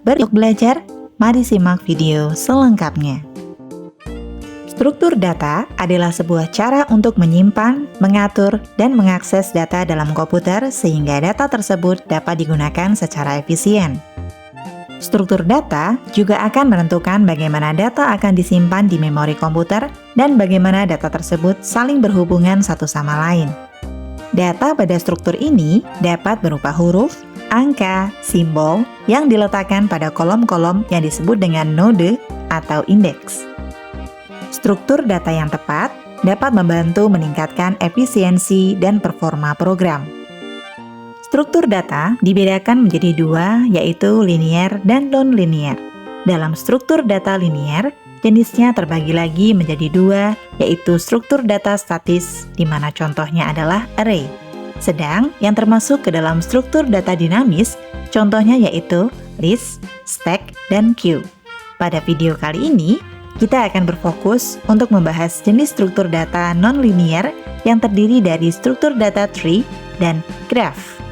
Untuk belajar, mari simak video selengkapnya. Struktur data adalah sebuah cara untuk menyimpan, mengatur, dan mengakses data dalam komputer sehingga data tersebut dapat digunakan secara efisien. Struktur data juga akan menentukan bagaimana data akan disimpan di memori komputer dan bagaimana data tersebut saling berhubungan satu sama lain. Data pada struktur ini dapat berupa huruf, angka, simbol yang diletakkan pada kolom-kolom yang disebut dengan node atau indeks. Struktur data yang tepat dapat membantu meningkatkan efisiensi dan performa program. Struktur data dibedakan menjadi dua, yaitu linear dan non-linear. Dalam struktur data linear, jenisnya terbagi lagi menjadi dua, yaitu struktur data statis, di mana contohnya adalah array. Sedang yang termasuk ke dalam struktur data dinamis, contohnya yaitu list, stack, dan queue. Pada video kali ini, kita akan berfokus untuk membahas jenis struktur data non-linear yang terdiri dari struktur data tree dan graph.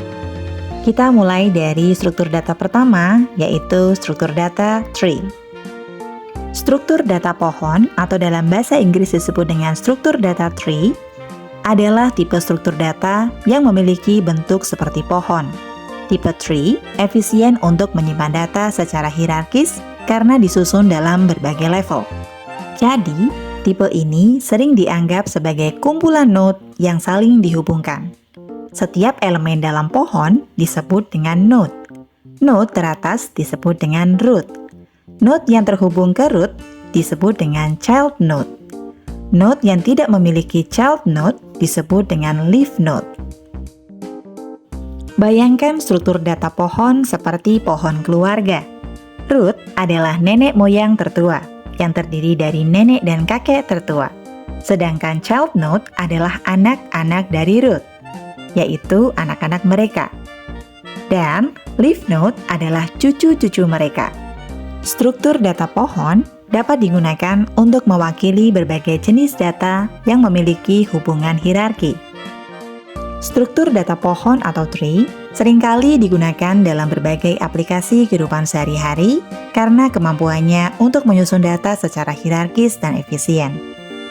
Kita mulai dari struktur data pertama, yaitu struktur data tree. Struktur data pohon atau dalam bahasa Inggris disebut dengan struktur data tree adalah tipe struktur data yang memiliki bentuk seperti pohon. Tipe tree efisien untuk menyimpan data secara hierarkis karena disusun dalam berbagai level. Jadi, tipe ini sering dianggap sebagai kumpulan node yang saling dihubungkan. Setiap elemen dalam pohon disebut dengan node. Node teratas disebut dengan root. Node yang terhubung ke root disebut dengan child node. Node yang tidak memiliki child node disebut dengan leaf node. Bayangkan struktur data pohon seperti pohon keluarga. Root adalah nenek moyang tertua, yang terdiri dari nenek dan kakek tertua. Sedangkan child node adalah anak-anak dari root, yaitu anak-anak mereka. Dan leaf node adalah cucu-cucu mereka. Struktur data pohon dapat digunakan untuk mewakili berbagai jenis data yang memiliki hubungan hierarki. Struktur data pohon atau tree seringkali digunakan dalam berbagai aplikasi kehidupan sehari-hari karena kemampuannya untuk menyusun data secara hierarkis dan efisien.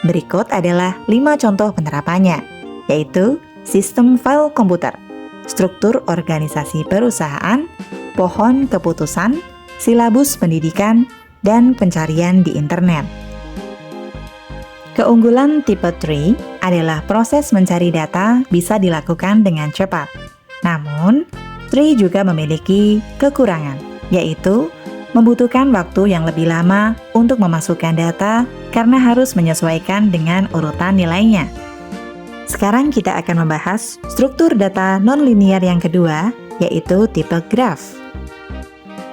Berikut adalah 5 contoh penerapannya, yaitu sistem file komputer, struktur organisasi perusahaan, pohon keputusan, silabus pendidikan, dan pencarian di internet. Keunggulan tipe tree adalah proses mencari data bisa dilakukan dengan cepat. Namun, tree juga memiliki kekurangan, yaitu membutuhkan waktu yang lebih lama untuk memasukkan data karena harus menyesuaikan dengan urutan nilainya. Sekarang kita akan membahas struktur data non-linear yang kedua, yaitu tipe graph.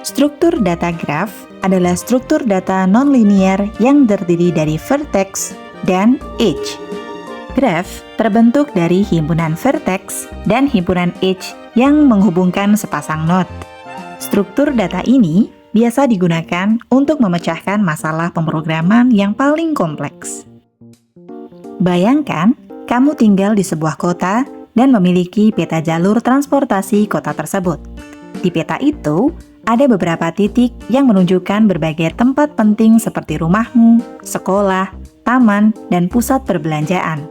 Struktur data graph adalah struktur data non-linear yang terdiri dari vertex dan edge. Graph terbentuk dari himpunan vertex dan himpunan edge yang menghubungkan sepasang node. Struktur data ini biasa digunakan untuk memecahkan masalah pemrograman yang paling kompleks. Bayangkan, kamu tinggal di sebuah kota dan memiliki peta jalur transportasi kota tersebut. Di peta itu, ada beberapa titik yang menunjukkan berbagai tempat penting seperti rumahmu, sekolah, taman, dan pusat perbelanjaan.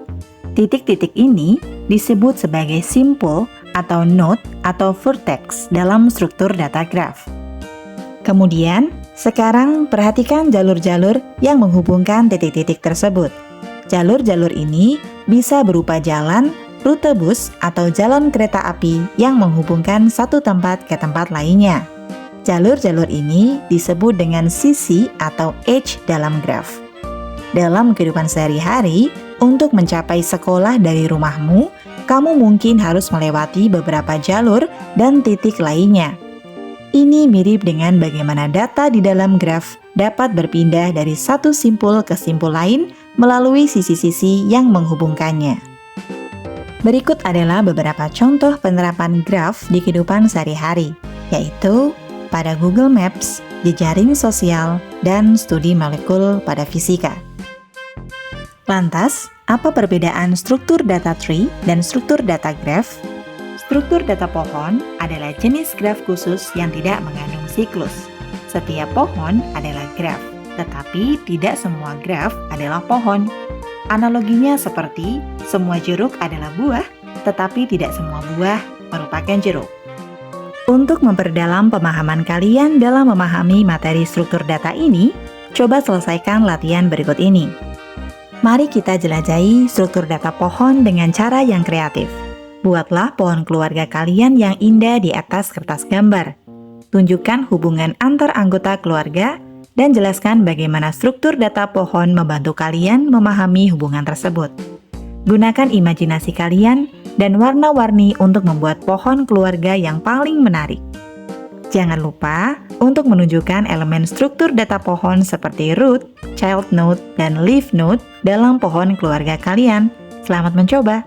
Titik-titik ini disebut sebagai simpul atau node atau vertex dalam struktur data graph. Kemudian, sekarang perhatikan jalur-jalur yang menghubungkan titik-titik tersebut. Jalur-jalur ini bisa berupa jalan, rute bus, atau jalan kereta api yang menghubungkan satu tempat ke tempat lainnya. Jalur-jalur ini disebut dengan sisi atau edge dalam graph. Dalam kehidupan sehari-hari, untuk mencapai sekolah dari rumahmu, kamu mungkin harus melewati beberapa jalur dan titik lainnya. Ini mirip dengan bagaimana data di dalam graph dapat berpindah dari satu simpul ke simpul lain melalui sisi-sisi yang menghubungkannya. Berikut adalah beberapa contoh penerapan graph di kehidupan sehari-hari, yaitu pada Google Maps, jejaring sosial, dan studi molekul pada fisika. Lantas, apa perbedaan struktur data tree dan struktur data graph? Struktur data pohon adalah jenis graf khusus yang tidak mengandung siklus. Setiap pohon adalah graf, tetapi tidak semua graf adalah pohon. Analoginya seperti semua jeruk adalah buah, tetapi tidak semua buah merupakan jeruk. Untuk memperdalam pemahaman kalian dalam memahami materi struktur data ini, coba selesaikan latihan berikut ini. Mari kita jelajahi struktur data pohon dengan cara yang kreatif. Buatlah pohon keluarga kalian yang indah di atas kertas gambar. Tunjukkan hubungan antar anggota keluarga dan jelaskan bagaimana struktur data pohon membantu kalian memahami hubungan tersebut. Gunakan imajinasi kalian dan warna-warni untuk membuat pohon keluarga yang paling menarik. Jangan lupa untuk menunjukkan elemen struktur data pohon seperti root, child node, dan leaf node dalam pohon keluarga kalian. Selamat mencoba!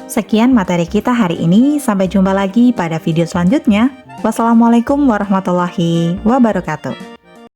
Sekian materi kita hari ini, sampai jumpa lagi pada video selanjutnya. Wassalamualaikum warahmatullahi wabarakatuh.